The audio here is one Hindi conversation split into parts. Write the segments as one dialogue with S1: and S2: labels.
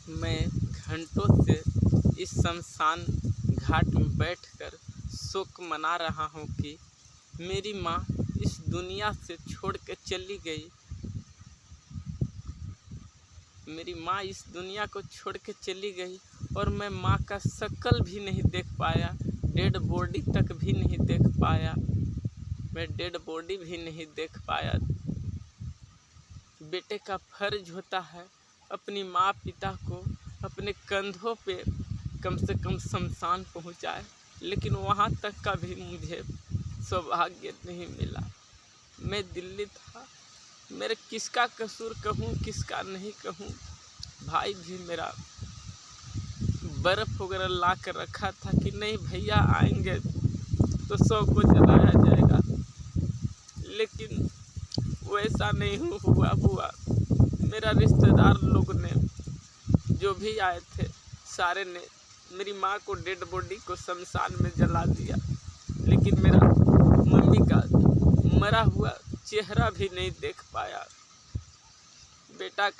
S1: मैं घंटों से इस शमशान घाट में बैठकर शोक मना रहा हूँ कि मेरी माँ इस दुनिया से छोड़ के चली गई। मेरी माँ इस दुनिया को छोड़ के चली गई और मैं माँ का शक्ल भी नहीं देख पाया, डेड बॉडी तक भी नहीं देख पाया। मैं डेड बॉडी भी नहीं देख पाया। बेटे का फर्ज होता है अपनी माँ पिता को अपने कंधों पे कम से कम शमशान पहुँचाए, लेकिन वहाँ तक का भी मुझे सौभाग्य नहीं मिला। मैं दिल्ली था, मेरे किसका कसूर कहूँ किसका नहीं कहूँ। भाई भी मेरा बर्फ़ वगैरह ला कर रखा था कि नहीं भैया आएंगे तो 100 को जलाया जाएगा, लेकिन वैसा नहीं हुआ। मेरा रिश्तेदार लोग ने जो भी आए थे सारे ने मेरी माँ को डेड बॉडी को शमशान में जला दिया, लेकिन मेरा मम्मी का मरा हुआ चेहरा भी नहीं देख पाया।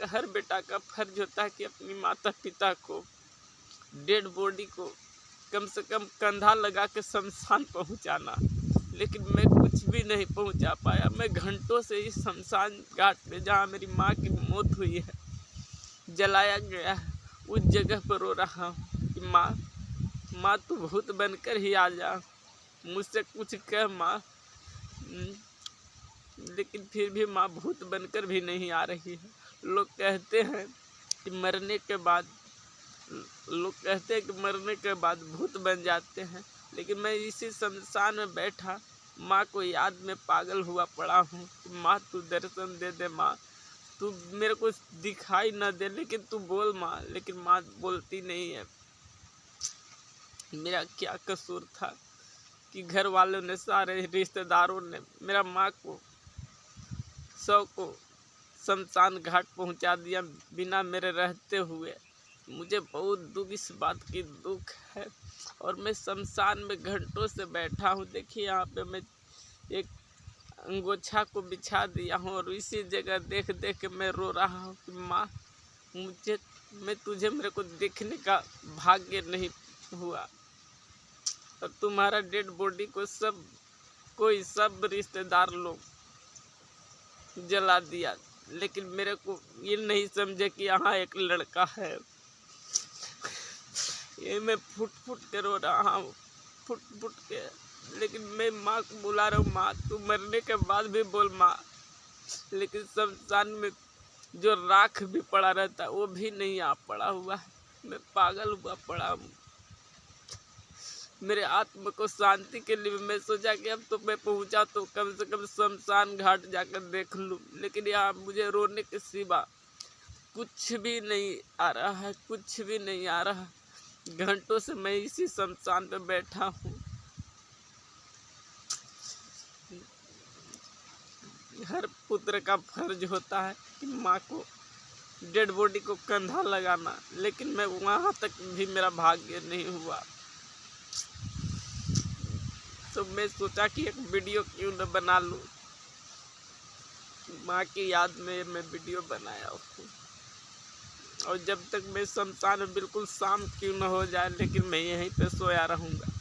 S1: हर बेटा का फर्ज होता है कि अपनी माता पिता को डेड बॉडी को कम से कम कंधा लगा के शमशान पहुंचाना, लेकिन मैं कुछ भी नहीं पहुंचा पाया। मैं घंटों से इस शमशान घाट पे जहाँ मेरी माँ की मौत हुई है, जलाया गया है, उस जगह पर रो रहा हूँ कि माँ तू भूत बनकर ही आ जा, मुझसे कुछ कह माँ। लेकिन फिर भी माँ भूत बनकर भी नहीं आ रही है। लोग कहते हैं कि मरने के बाद भूत बन जाते हैं, लेकिन मैं इसी शमशान में बैठा माँ को याद में पागल हुआ पड़ा हूँ। माँ तू दर्शन दे दे, माँ तू मेरे को दिखाई न दे, लेकिन तू बोल माँ। लेकिन माँ बोलती नहीं है। मेरा क्या कसूर था कि घर वालों ने, सारे रिश्तेदारों ने मेरा माँ को 100 को शमशान घाट पहुंचा दिया बिना मेरे रहते हुए। मुझे बहुत दुख इस बात की दुख है और मैं शमशान में घंटों से बैठा हूँ। देखिए यहाँ पे मैं एक अंगोछा को बिछा दिया हूँ और इसी जगह देख देख के मैं रो रहा हूँ कि माँ मेरे को देखने का भाग्य नहीं हुआ और तुम्हारा डेड बॉडी को सब रिश्तेदार लोग जला दिया, लेकिन मेरे को ये नहीं समझे कि यहाँ एक लड़का है। ये मैं फुट फुट के रो रहा हूँ, फुट फुट के, लेकिन मैं माँ को बुला रहा हूँ, माँ तू मरने के बाद भी बोल माँ। लेकिन शमशान में जो राख भी पड़ा रहता है वो भी नहीं आ पड़ा हुआ है। मैं पागल हुआ पड़ा हूँ। मेरे आत्मा को शांति के लिए मैं सोचा कि अब तो मैं पहुंचा तो कम से कम शमशान घाट जाकर देख लूं, लेकिन यहाँ मुझे रोने के सिवा कुछ भी नहीं आ रहा है, कुछ भी नहीं आ रहा। घंटों से मैं इसी शमशान पे बैठा हूँ। हर पुत्र का फर्ज होता है कि माँ को डेड बॉडी को कंधा लगाना, लेकिन मैं वहाँ तक भी मेरा भाग्य नहीं हुआ। तो मैं सोचा कि एक वीडियो क्यों न बना लूँ। माँ की याद में मैं वीडियो बनाया हूँ और जब तक मैं शमशान में बिल्कुल शाम क्यों न हो जाए, लेकिन मैं यहीं पे सोया रहूँगा।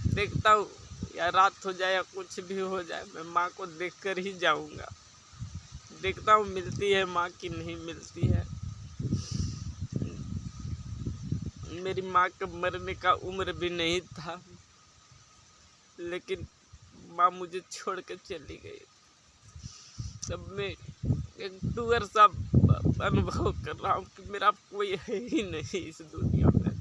S1: देखता हूँ या रात हो जाए या कुछ भी हो जाए, मैं माँ को देखकर ही जाऊँगा। देखता हूँ मिलती है माँ की नहीं मिलती है। मेरी माँ का मरने का उम्र भी नहीं था, लेकिन माँ मुझे छोड़ के चली गई। तब मैं एक टूअर सा अनुभव कर रहा हूँ कि मेरा कोई है ही नहीं इस दुनिया में।